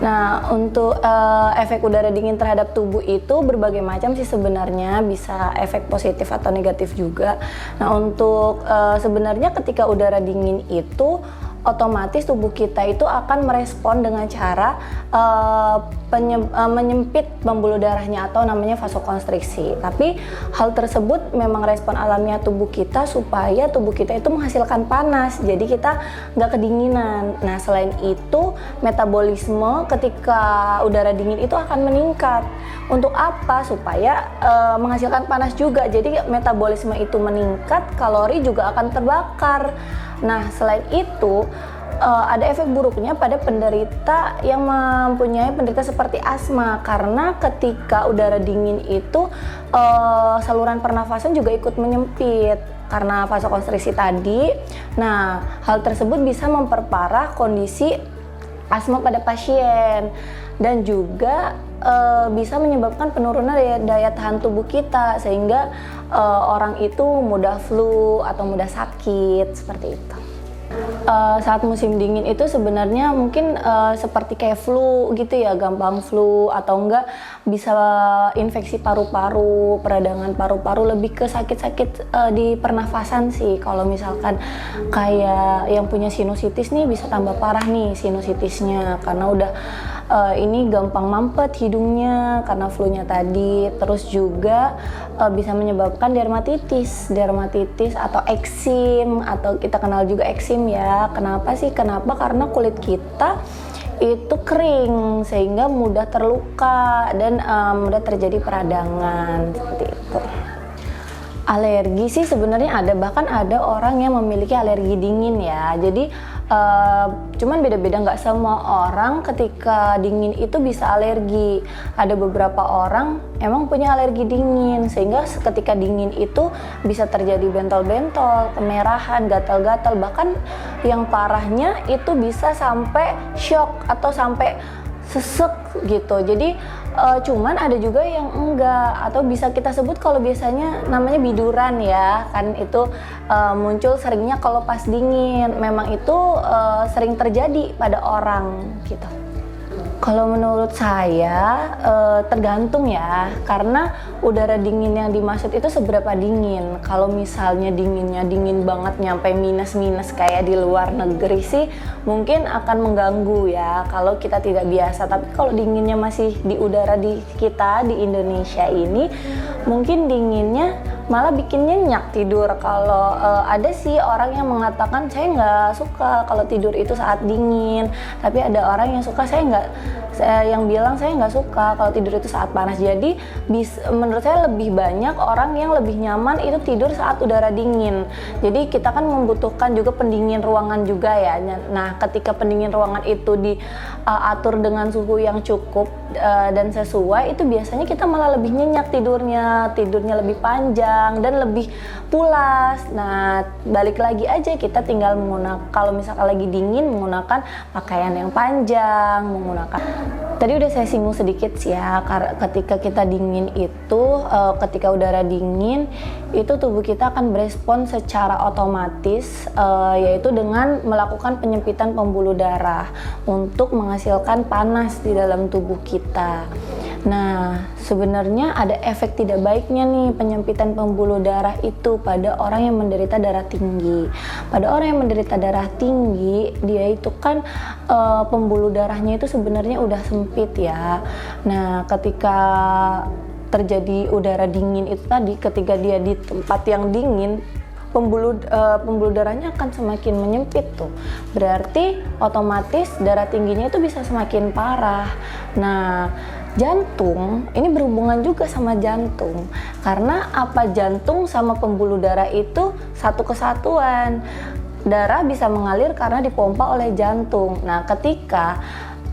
Nah, untuk efek udara dingin terhadap tubuh itu berbagai macam sih sebenarnya, bisa efek positif atau negatif juga. Nah, untuk sebenarnya ketika udara dingin itu otomatis tubuh kita itu akan merespon dengan cara menyempit pembuluh darahnya atau namanya vasokonstriksi. Tapi hal tersebut memang respon alamiah tubuh kita supaya tubuh kita itu menghasilkan panas, jadi kita nggak kedinginan. Nah, selain itu metabolisme ketika udara dingin itu akan meningkat. Untuk apa? Supaya menghasilkan panas juga, jadi metabolisme itu meningkat, kalori juga akan terbakar. Nah, selain itu ada efek buruknya pada penderita yang mempunyai penderita seperti asma, karena ketika udara dingin itu saluran pernafasan juga ikut menyempit karena vasokonstriksi tadi. Nah, hal tersebut bisa memperparah kondisi asma pada pasien dan juga bisa menyebabkan penurunan daya tahan tubuh kita, sehingga orang itu mudah flu atau mudah sakit seperti itu. Saat musim dingin itu sebenarnya mungkin seperti kayak flu gitu ya, gampang flu atau enggak bisa infeksi paru-paru, peradangan paru-paru, lebih ke sakit-sakit di pernafasan sih. Kalau misalkan kayak yang punya sinusitis nih bisa tambah parah nih sinusitisnya, karena udah ini gampang mampet hidungnya karena flu-nya tadi. Terus juga bisa menyebabkan dermatitis atau eksim, atau kita kenal juga eksim ya. Kenapa sih? Karena kulit kita itu kering sehingga mudah terluka dan mudah terjadi peradangan seperti itu. Alergi sih sebenarnya ada, bahkan ada orang yang memiliki alergi dingin ya. Jadi cuman beda-beda, nggak semua orang ketika dingin itu bisa alergi. Ada beberapa orang emang punya alergi dingin, sehingga ketika dingin itu bisa terjadi bentol-bentol, kemerahan, gatal-gatal, bahkan yang parahnya itu bisa sampai shock atau sampai sesek gitu. Jadi cuman ada juga yang enggak, atau bisa kita sebut kalau biasanya namanya biduran ya, kan itu muncul seringnya kalau pas dingin. Memang itu sering terjadi pada orang gitu. Kalau menurut saya tergantung ya, karena udara dingin yang dimaksud itu seberapa dingin. Kalau misalnya dinginnya dingin banget nyampe minus-minus kayak di luar negeri sih mungkin akan mengganggu ya kalau kita tidak biasa. Tapi kalau dinginnya masih di udara di kita di Indonesia ini, mungkin dinginnya malah bikin nyenyak tidur. Kalau ada sih orang yang mengatakan saya nggak suka kalau tidur itu saat dingin, tapi ada orang yang suka, yang bilang saya nggak suka kalau tidur itu saat panas. Jadi menurut saya lebih banyak orang yang lebih nyaman itu tidur saat udara dingin. Jadi kita kan membutuhkan juga pendingin ruangan juga ya. Nah, ketika pendingin ruangan itu diatur dengan suhu yang cukup dan sesuai, itu biasanya kita malah lebih nyenyak tidurnya lebih panjang dan lebih pulas. Nah, balik lagi aja, kita tinggal menggunakan, kalau misalkan lagi dingin, menggunakan pakaian yang panjang, tadi udah saya singgung sedikit sih ya, ketika kita dingin itu, ketika udara dingin itu tubuh kita akan berespon secara otomatis, yaitu dengan melakukan penyempitan pembuluh darah untuk menghasilkan panas di dalam tubuh kita. Nah, sebenarnya ada efek tidak baiknya nih penyempitan pembuluh darah itu pada orang yang menderita darah tinggi. Pada orang yang menderita darah tinggi, dia itu kan pembuluh darahnya itu sebenarnya udah sempit ya. Nah, ketika terjadi udara dingin itu tadi, ketika dia di tempat yang dingin, pembuluh darahnya akan semakin menyempit tuh. Berarti otomatis darah tingginya itu bisa semakin parah. Nah, jantung ini berhubungan juga sama jantung, karena apa, jantung sama pembuluh darah itu satu kesatuan. Darah bisa mengalir karena dipompa oleh jantung. Nah, ketika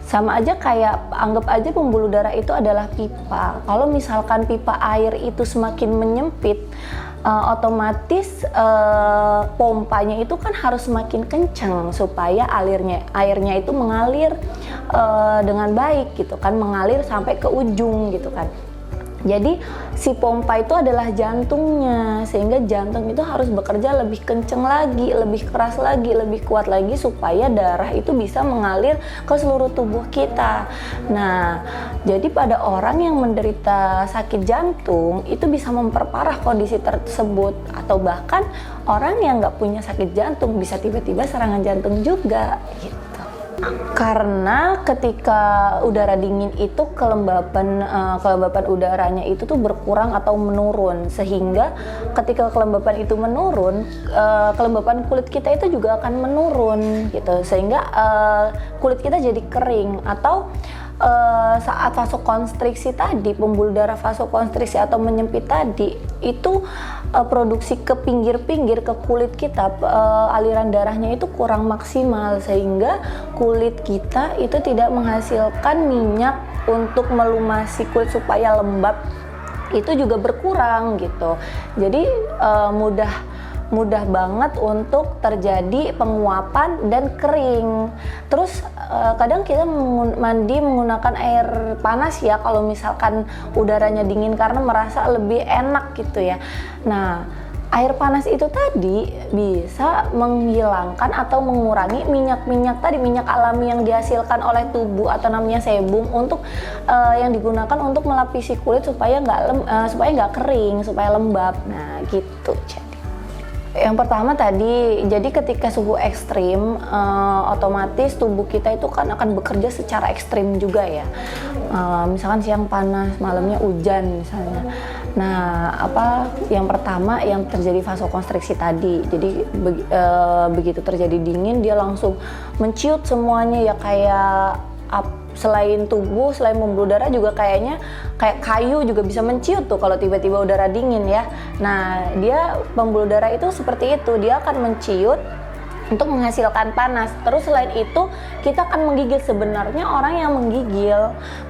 sama aja kayak, anggap aja pembuluh darah itu adalah pipa. Kalau misalkan pipa air itu semakin menyempit, otomatis pompanya itu kan harus semakin kencang supaya airnya itu mengalir dengan baik gitu kan, mengalir sampai ke ujung gitu kan. Jadi si pompa itu adalah jantungnya, sehingga jantung itu harus bekerja lebih kenceng lagi, lebih keras lagi, lebih kuat lagi supaya darah itu bisa mengalir ke seluruh tubuh kita. Nah, jadi pada orang yang menderita sakit jantung itu bisa memperparah kondisi tersebut, atau bahkan orang yang nggak punya sakit jantung bisa tiba-tiba serangan jantung juga gitu. Karena ketika udara dingin itu kelembapan udaranya itu tuh berkurang atau menurun, sehingga ketika kelembapan itu menurun, kelembapan kulit kita itu juga akan menurun gitu, sehingga kulit kita jadi kering. Atau saat vasokonstriksi tadi, pembuluh darah vasokonstriksi atau menyempit tadi itu produksi ke pinggir-pinggir ke kulit kita, aliran darahnya itu kurang maksimal, sehingga kulit kita itu tidak menghasilkan minyak untuk melumasi kulit supaya lembab, itu juga berkurang gitu. Jadi mudah banget untuk terjadi penguapan dan kering. Terus kadang kita mandi menggunakan air panas ya kalau misalkan udaranya dingin, karena merasa lebih enak gitu ya. Nah, air panas itu tadi bisa menghilangkan atau mengurangi minyak-minyak tadi, minyak alami yang dihasilkan oleh tubuh atau namanya sebum, untuk yang digunakan untuk melapisi kulit supaya nggak kering, supaya lembab. Nah, gitu. Yang pertama tadi, jadi ketika suhu ekstrim, otomatis tubuh kita itu kan akan bekerja secara ekstrim juga ya. Misalkan siang panas, malamnya hujan misalnya. Nah, yang pertama yang terjadi vasokonstriksi tadi. Jadi begitu terjadi dingin, dia langsung menciut semuanya ya, kayak selain tubuh, selain pembuluh darah juga kayaknya kayak kayu juga bisa menciut tuh kalau tiba-tiba udara dingin ya. Nah, dia pembuluh darah itu seperti itu, dia akan menciut untuk menghasilkan panas. Terus selain itu kita akan menggigil. Sebenarnya orang yang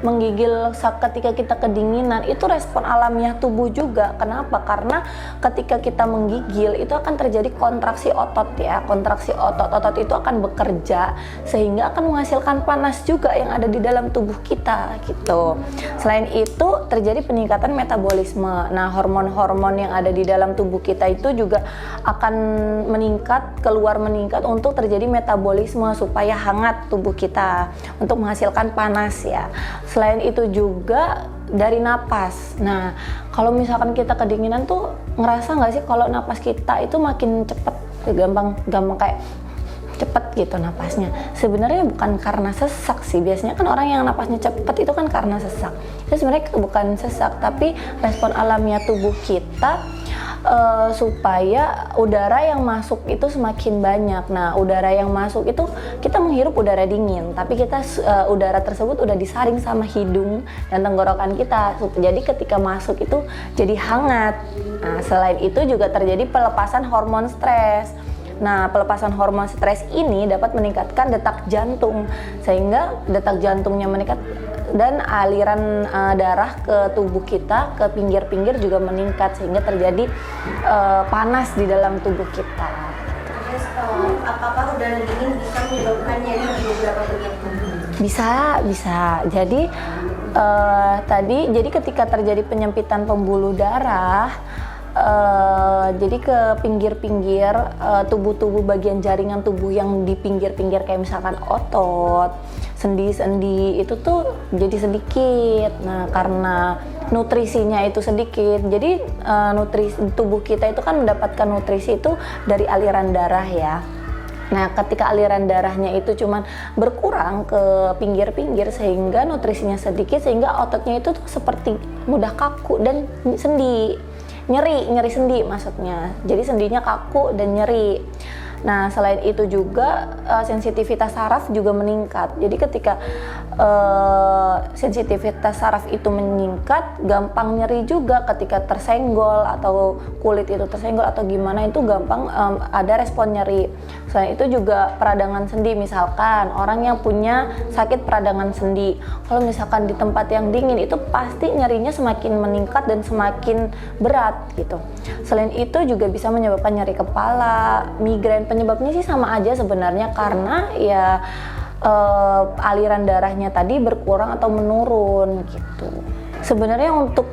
menggigil ketika kita kedinginan itu respon alamiah tubuh juga. Kenapa? Karena ketika kita menggigil itu akan terjadi kontraksi otot ya. Kontraksi otot itu akan bekerja sehingga akan menghasilkan panas juga yang ada di dalam tubuh kita gitu. Selain itu terjadi peningkatan metabolisme. Nah, hormon-hormon yang ada di dalam tubuh kita itu juga akan meningkat untuk terjadi metabolisme supaya hangat tubuh kita, untuk menghasilkan panas ya. Selain itu juga dari napas. Nah, kalau misalkan kita kedinginan tuh ngerasa nggak sih kalau napas kita itu makin cepet, gampang kayak cepet gitu napasnya. Sebenarnya bukan karena sesak sih. Biasanya kan orang yang napasnya cepet itu kan karena sesak. Itu sebenarnya bukan sesak, tapi respon alamiah tubuh kita supaya udara yang masuk itu semakin banyak. Nah, udara yang masuk itu kita menghirup udara dingin, tapi udara tersebut udah disaring sama hidung dan tenggorokan kita. Jadi ketika masuk itu jadi hangat. Nah, selain itu juga terjadi pelepasan hormon stres. Nah, pelepasan hormon stres ini dapat meningkatkan detak jantung, sehingga detak jantungnya meningkat dan aliran darah ke tubuh kita, ke pinggir-pinggir juga meningkat, sehingga terjadi panas di dalam tubuh kita. Terus, apakah udara dingin bisa menyebabkan nyeri di beberapa bagian tubuh? Bisa. Jadi ketika terjadi penyempitan pembuluh darah, jadi ke pinggir-pinggir tubuh bagian jaringan tubuh yang di pinggir-pinggir, kayak misalkan otot, sendi-sendi itu tuh jadi sedikit. Nah, karena nutrisinya itu sedikit, jadi nutrisi tubuh kita itu kan mendapatkan nutrisi itu dari aliran darah ya. Nah, ketika aliran darahnya itu cuman berkurang ke pinggir-pinggir sehingga nutrisinya sedikit, sehingga ototnya itu tuh seperti mudah kaku dan nyeri sendi maksudnya. Jadi sendinya kaku dan nyeri. Nah, selain itu juga sensitivitas saraf juga meningkat. Jadi ketika sensitivitas saraf itu meningkat, gampang nyeri juga ketika tersenggol atau kulit itu tersenggol atau gimana, itu gampang ada respon nyeri. Selain itu juga peradangan sendi, misalkan orang yang punya sakit peradangan sendi, kalau misalkan di tempat yang dingin itu pasti nyerinya semakin meningkat dan semakin berat gitu. Selain itu juga bisa menyebabkan nyeri kepala, migrain. Penyebabnya sih sama aja sebenarnya, karena aliran darahnya tadi berkurang atau menurun gitu. Sebenarnya untuk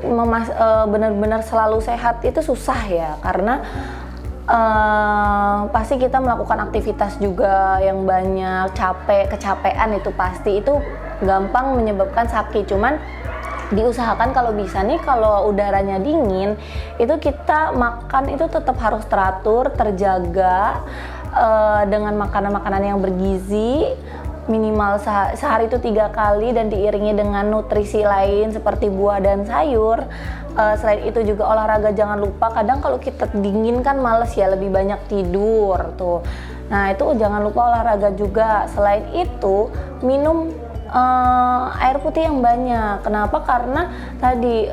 benar-benar selalu sehat itu susah ya, karena pasti kita melakukan aktivitas juga yang banyak, kecapean itu pasti, itu gampang menyebabkan sakit. Cuman diusahakan kalau bisa nih, kalau udaranya dingin itu kita makan itu tetap harus teratur, terjaga dengan makanan-makanan yang bergizi, minimal sehari itu 3 kali dan diiringi dengan nutrisi lain seperti buah dan sayur. Selain itu juga olahraga jangan lupa. Kadang kalau kita dingin kan males ya, lebih banyak tidur tuh. Nah itu jangan lupa olahraga juga. Selain itu minum air putih yang banyak. Kenapa? Karena tadi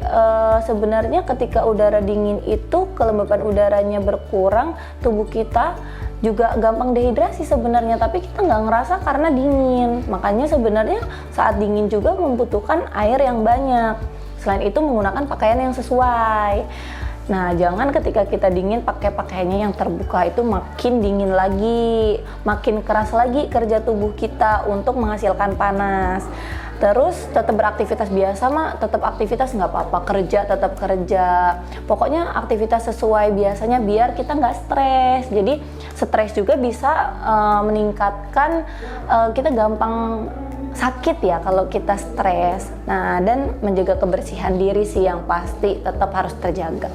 sebenarnya ketika udara dingin itu kelembapan udaranya berkurang, tubuh kita juga gampang dehidrasi sebenarnya, tapi kita nggak ngerasa karena dingin. Makanya sebenarnya saat dingin juga membutuhkan air yang banyak. Selain itu menggunakan pakaian yang sesuai. Nah, jangan ketika kita dingin pakai pakaiannya yang terbuka, itu makin dingin lagi, makin keras lagi kerja tubuh kita untuk menghasilkan panas. Terus tetap beraktivitas biasa tetap aktivitas nggak apa-apa, kerja tetap kerja. Pokoknya aktivitas sesuai biasanya biar kita nggak stres. Jadi stres juga bisa meningkatkan kita gampang sakit ya kalau kita stres. Nah, dan menjaga kebersihan diri sih yang pasti tetap harus terjaga.